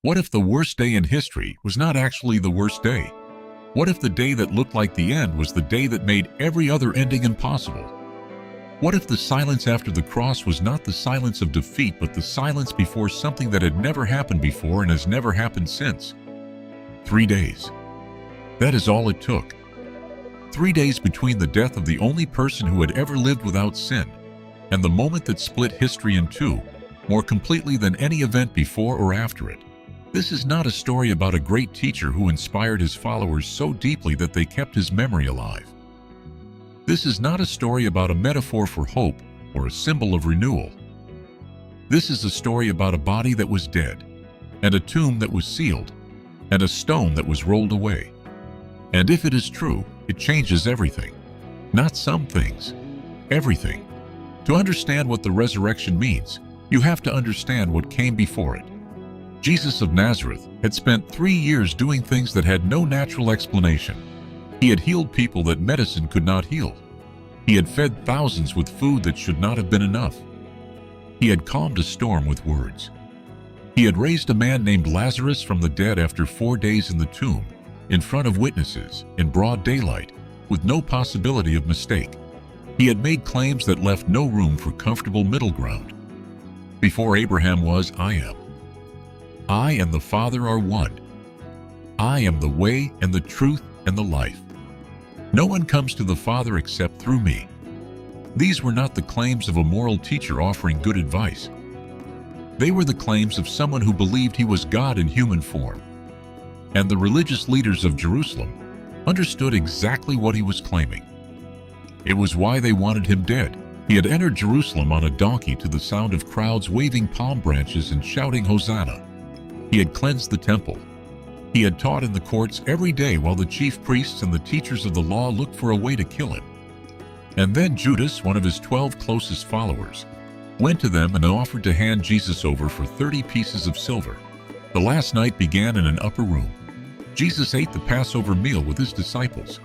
What if the worst day in history was not actually the worst day? What if the day that looked like the end was the day that made every other ending impossible? What if the silence after the cross was not the silence of defeat, but the silence before something that had never happened before and has never happened since? 3 days. That is all it took. 3 days between the death of the only person who had ever lived without sin and the moment that split history in two, more completely than any event before or after it. This is not a story about a great teacher who inspired his followers so deeply that they kept his memory alive. This is not a story about a metaphor for hope or a symbol of renewal. This is a story about a body that was dead, and a tomb that was sealed, and a stone that was rolled away. And if it is true, it changes everything. Not some things, everything. To understand what the resurrection means, you have to understand what came before it. Jesus of Nazareth had spent 3 years doing things that had no natural explanation. He had healed people that medicine could not heal. He had fed thousands with food that should not have been enough. He had calmed a storm with words. He had raised a man named Lazarus from the dead after 4 days in the tomb, in front of witnesses, in broad daylight, with no possibility of mistake. He had made claims that left no room for comfortable middle ground. Before Abraham was, I am. I and the Father are one. I am the way and the truth and the life. No one comes to the Father except through me. These were not the claims of a moral teacher offering good advice. They were the claims of someone who believed he was God in human form. And the religious leaders of Jerusalem understood exactly what he was claiming. It was why they wanted him dead. He had entered Jerusalem on a donkey to the sound of crowds waving palm branches and shouting Hosanna. He had cleansed the temple. He had taught in the courts every day while the chief priests and the teachers of the law looked for a way to kill him. And then Judas, one of his 12 closest followers, went to them and offered to hand Jesus over for 30 pieces of silver. The last night began in an upper room. Jesus ate the Passover meal with his disciples.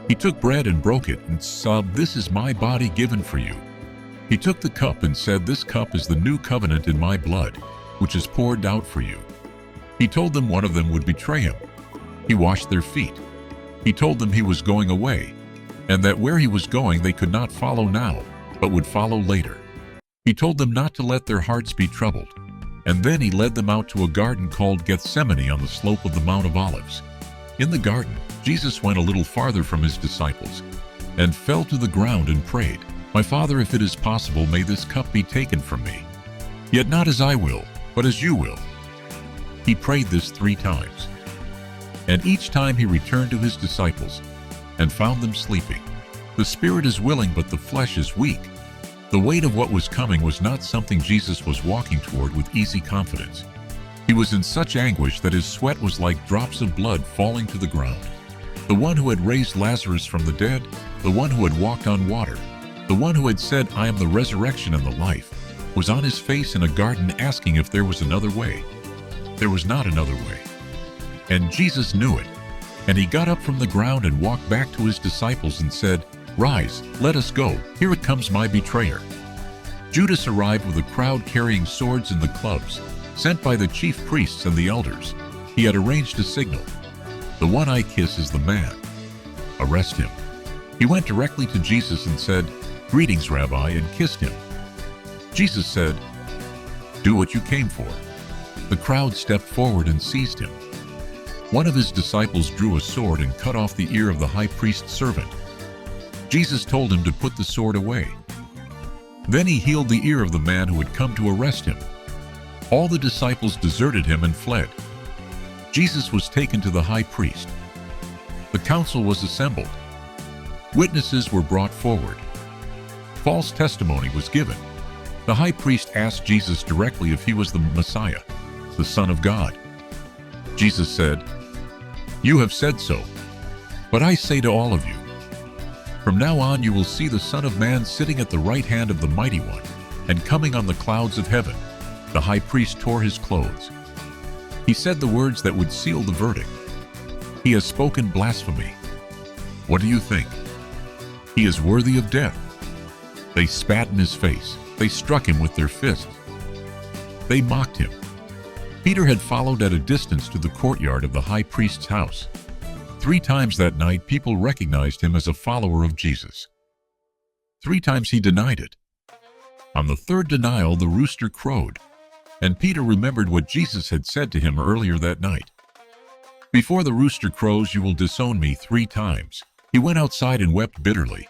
He took bread and broke it and said, "This is my body given for you." He took the cup and said, "This cup is the new covenant in my blood, which is poured out for you." He told them one of them would betray him. He washed their feet. He told them he was going away, and that where he was going they could not follow now, but would follow later. He told them not to let their hearts be troubled, and then he led them out to a garden called Gethsemane on the slope of the Mount of Olives. In the garden, Jesus went a little farther from his disciples and fell to the ground and prayed, "My Father, if it is possible, may this cup be taken from me. Yet not as I will, but as you will." He prayed this 3 times. And each time he returned to his disciples and found them sleeping. The spirit is willing, but the flesh is weak. The weight of what was coming was not something Jesus was walking toward with easy confidence. He was in such anguish that his sweat was like drops of blood falling to the ground. The one who had raised Lazarus from the dead, the one who had walked on water, the one who had said, "I am the resurrection and the life," was on his face in a garden asking if there was another way. There was not another way. And Jesus knew it. And he got up from the ground and walked back to his disciples and said, "Rise, let us go. Here it comes my betrayer." Judas arrived with a crowd carrying swords and the clubs, sent by the chief priests and the elders. He had arranged a signal. "The one I kiss is the man. Arrest him." He went directly to Jesus and said, "Greetings, Rabbi," and kissed him. Jesus said, "Do what you came for." The crowd stepped forward and seized him. One of his disciples drew a sword and cut off the ear of the high priest's servant. Jesus told him to put the sword away. Then he healed the ear of the man who had come to arrest him. All the disciples deserted him and fled. Jesus was taken to the high priest. The council was assembled. Witnesses were brought forward. False testimony was given. The high priest asked Jesus directly if he was the Messiah, the Son of God. Jesus said, "You have said so. But I say to all of you, from now on you will see the Son of Man sitting at the right hand of the Mighty One and coming on the clouds of heaven." The high priest tore his clothes. He said the words that would seal the verdict. "He has spoken blasphemy. What do you think? He is worthy of death." They spat in his face. They struck him with their fists. They mocked him. Peter had followed at a distance to the courtyard of the high priest's house. 3 times that night, people recognized him as a follower of Jesus. 3 times he denied it. On the 3rd denial, the rooster crowed, and Peter remembered what Jesus had said to him earlier that night. "Before the rooster crows, you will disown me 3 times. He went outside and wept bitterly.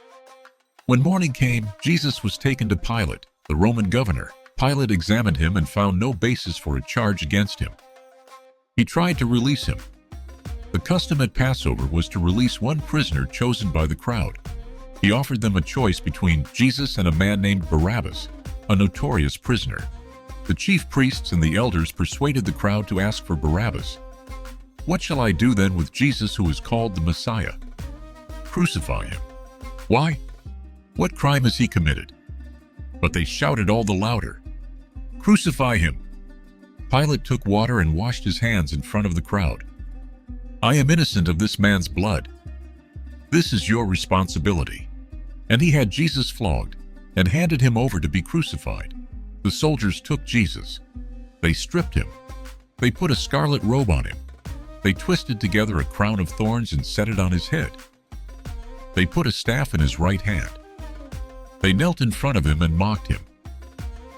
When morning came, Jesus was taken to Pilate, the Roman governor. Pilate examined him and found no basis for a charge against him. He tried to release him. The custom at Passover was to release one prisoner chosen by the crowd. He offered them a choice between Jesus and a man named Barabbas, a notorious prisoner. The chief priests and the elders persuaded the crowd to ask for Barabbas. "What shall I do then with Jesus, who is called the Messiah?" "Crucify him." "Why? What crime has he committed?" But they shouted all the louder, "Crucify him!" Pilate took water and washed his hands in front of the crowd. "I am innocent of this man's blood. This is your responsibility." And he had Jesus flogged and handed him over to be crucified. The soldiers took Jesus. They stripped him. They put a scarlet robe on him. They twisted together a crown of thorns and set it on his head. They put a staff in his right hand. They knelt in front of him and mocked him.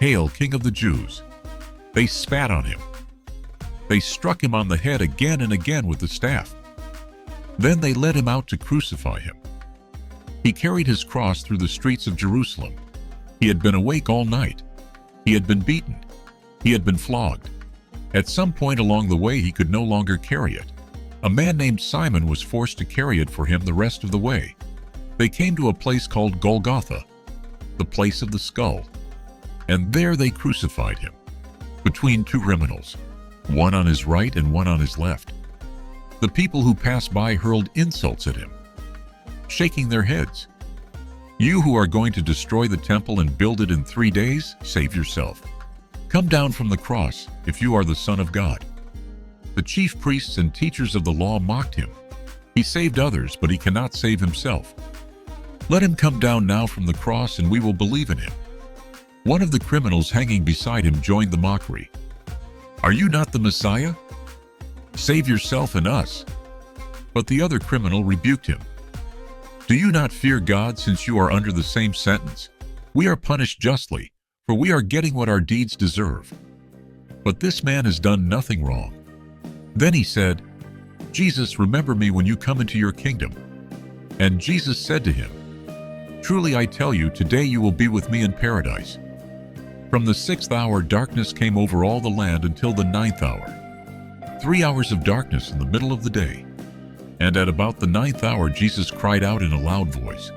"Hail, King of the Jews!" They spat on him. They struck him on the head again and again with the staff. Then they led him out to crucify him. He carried his cross through the streets of Jerusalem. He had been awake all night. He had been beaten. He had been flogged. At some point along the way, he could no longer carry it. A man named Simon was forced to carry it for him the rest of the way. They came to a place called Golgotha, the place of the skull, and there they crucified him, between 2 criminals, one on his right and one on his left. The people who passed by hurled insults at him, shaking their heads. "You who are going to destroy the temple and build it in 3 days, save yourself. Come down from the cross if you are the Son of God." The chief priests and teachers of the law mocked him. "He saved others, but he cannot save himself. Let him come down now from the cross and we will believe in him." One of the criminals hanging beside him joined the mockery. "Are you not the Messiah? Save yourself and us." But the other criminal rebuked him. "Do you not fear God, since you are under the same sentence? We are punished justly, for we are getting what our deeds deserve. But this man has done nothing wrong." Then he said, "Jesus, remember me when you come into your kingdom." And Jesus said to him, "Truly I tell you, today you will be with me in paradise." From the 6th hour, darkness came over all the land until the 9th hour. 3 hours of darkness in the middle of the day. And at about the 9th hour, Jesus cried out in a loud voice,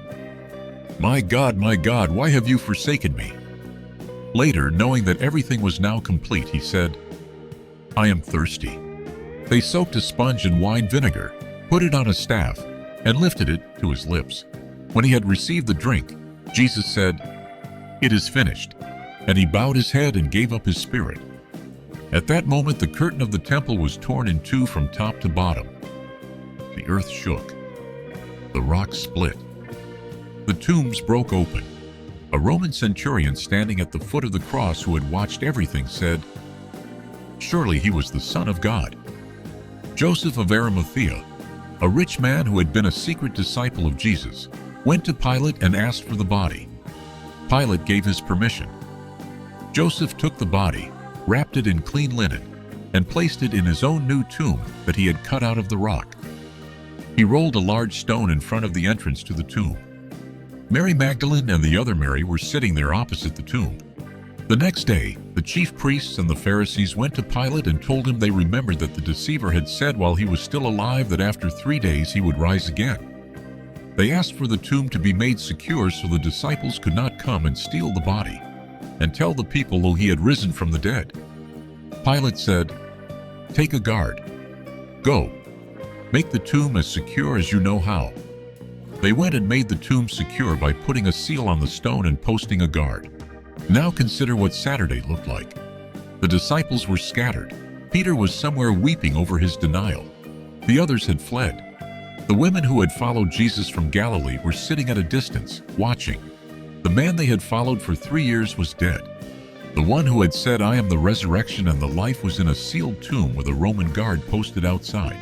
my God, why have you forsaken me?" Later, knowing that everything was now complete, he said, "I am thirsty." They soaked a sponge in wine vinegar, put it on a staff, and lifted it to his lips. When he had received the drink, Jesus said, "It is finished." And he bowed his head and gave up his spirit. At that moment, the curtain of the temple was torn in 2 from top to bottom. The earth shook. The rocks split. The tombs broke open. A Roman centurion standing at the foot of the cross, who had watched everything, said, "Surely he was the Son of God." Joseph of Arimathea, a rich man who had been a secret disciple of Jesus, went to Pilate and asked for the body. Pilate gave his permission. Joseph took the body, wrapped it in clean linen, and placed it in his own new tomb that he had cut out of the rock. He rolled a large stone in front of the entrance to the tomb. Mary Magdalene and the other Mary were sitting there opposite the tomb. The next day, the chief priests and the Pharisees went to Pilate and told him they remembered that the deceiver had said while he was still alive that after 3 days he would rise again. They asked for the tomb to be made secure so the disciples could not come and steal the body and tell the people though he had risen from the dead. Pilate said, "Take a guard. Go. Make the tomb as secure as you know how." They went and made the tomb secure by putting a seal on the stone and posting a guard. Now consider what Saturday looked like. The disciples were scattered. Peter was somewhere weeping over his denial. The others had fled. The women who had followed Jesus from Galilee were sitting at a distance, watching. The man they had followed for 3 years was dead. The one who had said, "I am the resurrection and the life," was in a sealed tomb with a Roman guard posted outside.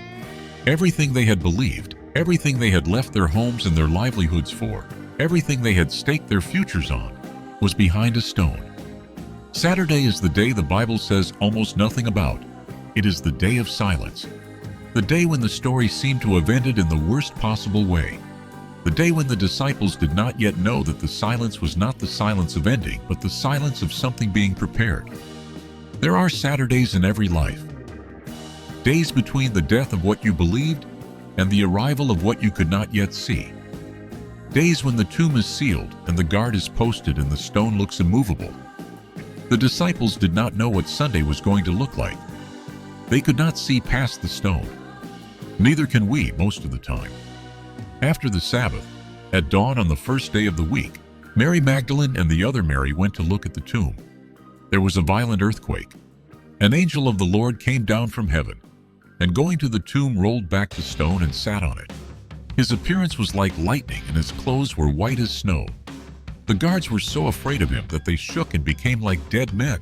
Everything they had believed, everything they had left their homes and their livelihoods for, everything they had staked their futures on, was behind a stone. Saturday is the day the Bible says almost nothing about. It is the day of silence. The day when the story seemed to have ended in the worst possible way. The day when the disciples did not yet know that the silence was not the silence of ending, but the silence of something being prepared. There are Saturdays in every life. Days between the death of what you believed and the arrival of what you could not yet see. Days when the tomb is sealed and the guard is posted and the stone looks immovable. The disciples did not know what Sunday was going to look like. They could not see past the stone. Neither can we most of the time. After the Sabbath, at dawn on the first day of the week, Mary Magdalene and the other Mary went to look at the tomb. There was a violent earthquake. An angel of the Lord came down from heaven, and going to the tomb rolled back the stone and sat on it. His appearance was like lightning, and his clothes were white as snow. The guards were so afraid of him that they shook and became like dead men.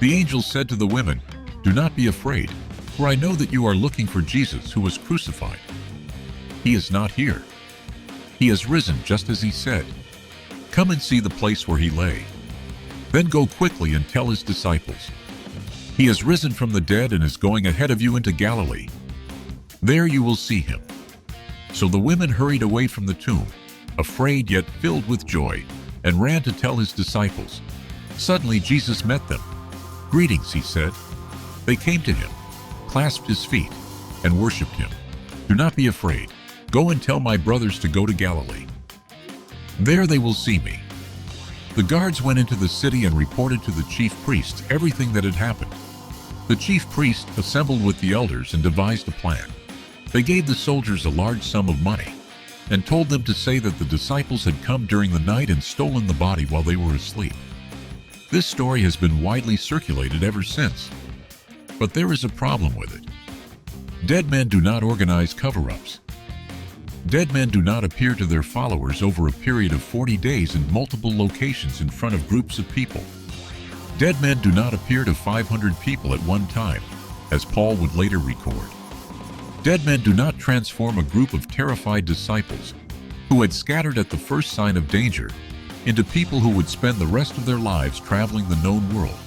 The angel said to the women, "Do not be afraid, for I know that you are looking for Jesus who was crucified. He is not here. He has risen just as he said. Come and see the place where he lay. Then go quickly and tell his disciples. He has risen from the dead and is going ahead of you into Galilee. There you will see him." So the women hurried away from the tomb, afraid yet filled with joy, and ran to tell his disciples. Suddenly Jesus met them. "Greetings," he said. They came to him, clasped his feet, and worshipped him. "Do not be afraid. Go and tell my brothers to go to Galilee. There they will see me." The guards went into the city and reported to the chief priests everything that had happened. The chief priests assembled with the elders and devised a plan. They gave the soldiers a large sum of money and told them to say that the disciples had come during the night and stolen the body while they were asleep. This story has been widely circulated ever since. But there is a problem with it. Dead men do not organize cover-ups. Dead men do not appear to their followers over a period of 40 days in multiple locations in front of groups of people. Dead men do not appear to 500 people at one time, as Paul would later record. Dead men do not transform a group of terrified disciples who had scattered at the first sign of danger into people who would spend the rest of their lives traveling the known world,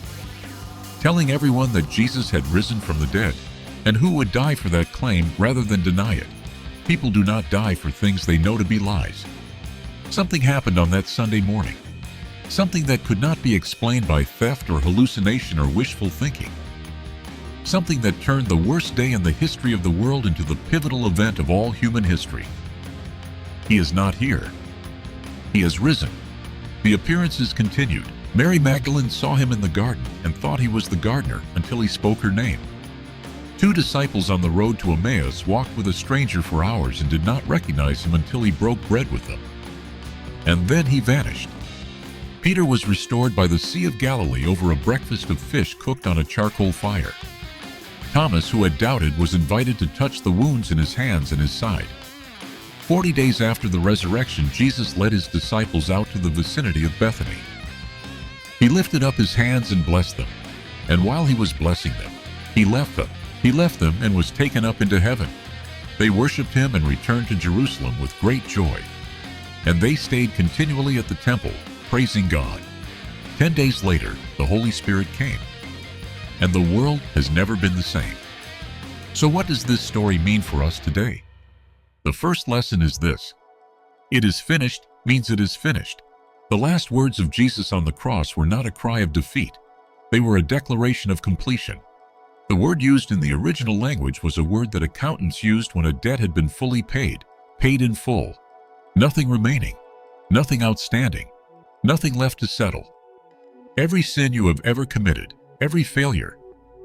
telling everyone that Jesus had risen from the dead, and who would die for that claim rather than deny it. People do not die for things they know to be lies. Something happened on that Sunday morning. Something that could not be explained by theft or hallucination or wishful thinking. Something that turned the worst day in the history of the world into the pivotal event of all human history. He is not here. He has risen. The appearances continued. Mary Magdalene saw him in the garden and thought he was the gardener until he spoke her name. 2 disciples on the road to Emmaus walked with a stranger for hours and did not recognize him until he broke bread with them. And then he vanished. Peter was restored by the Sea of Galilee over a breakfast of fish cooked on a charcoal fire. Thomas, who had doubted, was invited to touch the wounds in his hands and his side. 40 days after the resurrection, Jesus led his disciples out to the vicinity of Bethany. He lifted up his hands and blessed them, and while he was blessing them, he left them. He left them and was taken up into heaven. They worshipped him and returned to Jerusalem with great joy. And they stayed continually at the temple, praising God. 10 days later, the Holy Spirit came, and the world has never been the same. So what does this story mean for us today? The first lesson is this: it is finished means it is finished. The last words of Jesus on the cross were not a cry of defeat. They were a declaration of completion. The word used in the original language was a word that accountants used when a debt had been fully paid in full. Nothing remaining, nothing outstanding, nothing left to settle. Every sin you have ever committed, every failure,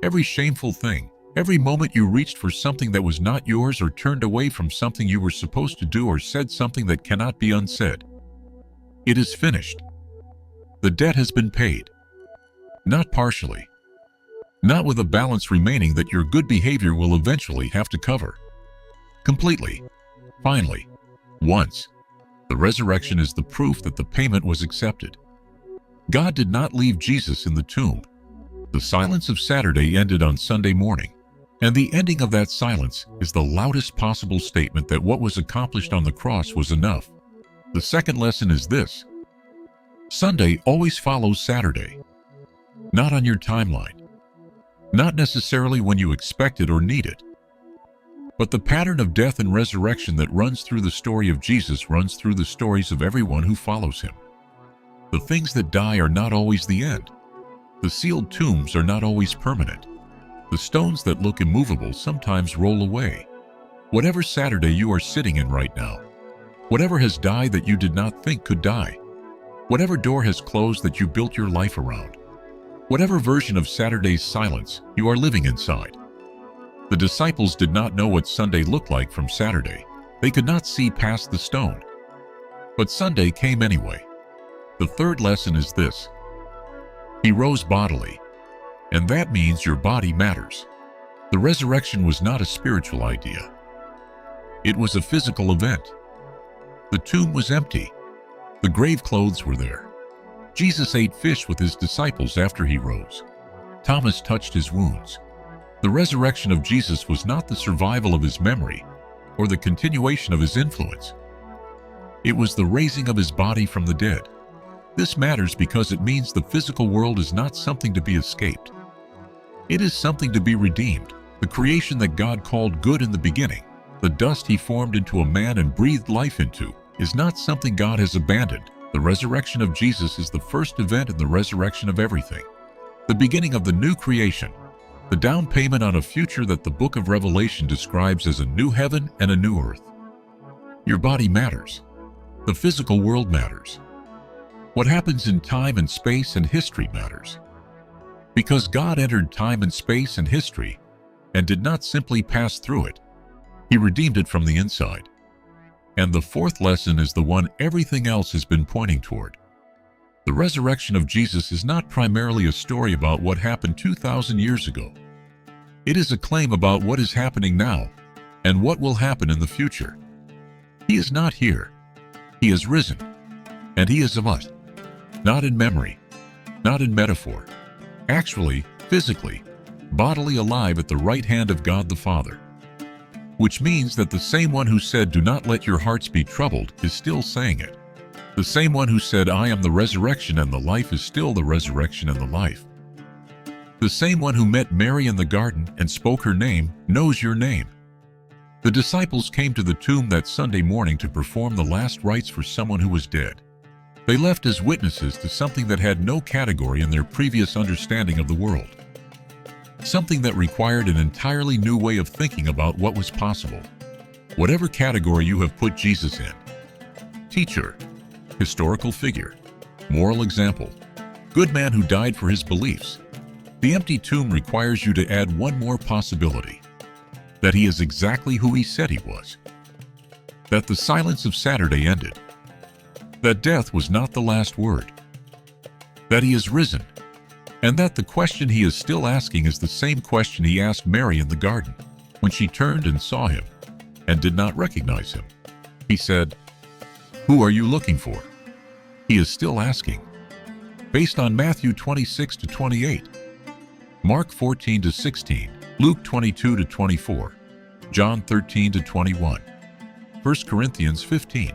every shameful thing, every moment you reached for something that was not yours or turned away from something you were supposed to do or said something that cannot be unsaid. It is finished. The debt has been paid. Not partially. Not with a balance remaining that your good behavior will eventually have to cover. Completely. Finally. Once. The resurrection is the proof that the payment was accepted. God did not leave Jesus in the tomb. The silence of Saturday ended on Sunday morning, and the ending of that silence is the loudest possible statement that what was accomplished on the cross was enough. The second lesson is this: Sunday always follows Saturday. Not on your timeline. Not necessarily when you expect it or need it. But the pattern of death and resurrection that runs through the story of Jesus runs through the stories of everyone who follows him. The things that die are not always the end. The sealed tombs are not always permanent. The stones that look immovable sometimes roll away. Whatever Saturday you are sitting in right now, whatever has died that you did not think could die, whatever door has closed that you built your life around, whatever version of Saturday's silence you are living inside. The disciples did not know what Sunday looked like from Saturday. They could not see past the stone. But Sunday came anyway. The third lesson is this: he rose bodily, and that means your body matters. The resurrection was not a spiritual idea. It was a physical event. The tomb was empty. The grave clothes were there. Jesus ate fish with his disciples after he rose. Thomas touched his wounds. The resurrection of Jesus was not the survival of his memory or the continuation of his influence. It was the raising of his body from the dead. This matters because it means the physical world is not something to be escaped. It is something to be redeemed, the creation that God called good in the beginning. The dust he formed into a man and breathed life into is not something God has abandoned. The resurrection of Jesus is the first event in the resurrection of everything, the beginning of the new creation, the down payment on a future that the book of Revelation describes as a new heaven and a new earth. Your body matters. The physical world matters. What happens in time and space and history matters. Because God entered time and space and history and did not simply pass through it, he redeemed it from the inside. And the fourth lesson is the one everything else has been pointing toward. The resurrection of Jesus is not primarily a story about what happened 2,000 years ago. It is a claim about what is happening now and what will happen in the future. He is not here. He is risen, and he is of us. Not in memory, not in metaphor. Actually, physically, bodily alive at the right hand of God the Father. Which means that the same one who said, "Do not let your hearts be troubled," is still saying it. The same one who said, "I am the resurrection and the life," is still the resurrection and the life. The same one who met Mary in the garden and spoke her name knows your name. The disciples came to the tomb that Sunday morning to perform the last rites for someone who was dead. They left as witnesses to something that had no category in their previous understanding of the world. Something that required an entirely new way of thinking about what was possible. Whatever category you have put Jesus in: teacher, historical figure, moral example, good man who died for his beliefs. The empty tomb requires you to add one more possibility: that he is exactly who he said he was. That the silence of Saturday ended. That death was not the last word. That he is risen. And that the question he is still asking is the same question he asked Mary in the garden when she turned and saw him and did not recognize him. He said, "Who are you looking for?" He is still asking. Based on Matthew 26-28, Mark 14-16, Luke 22-24, John 13-21, 1 Corinthians 15.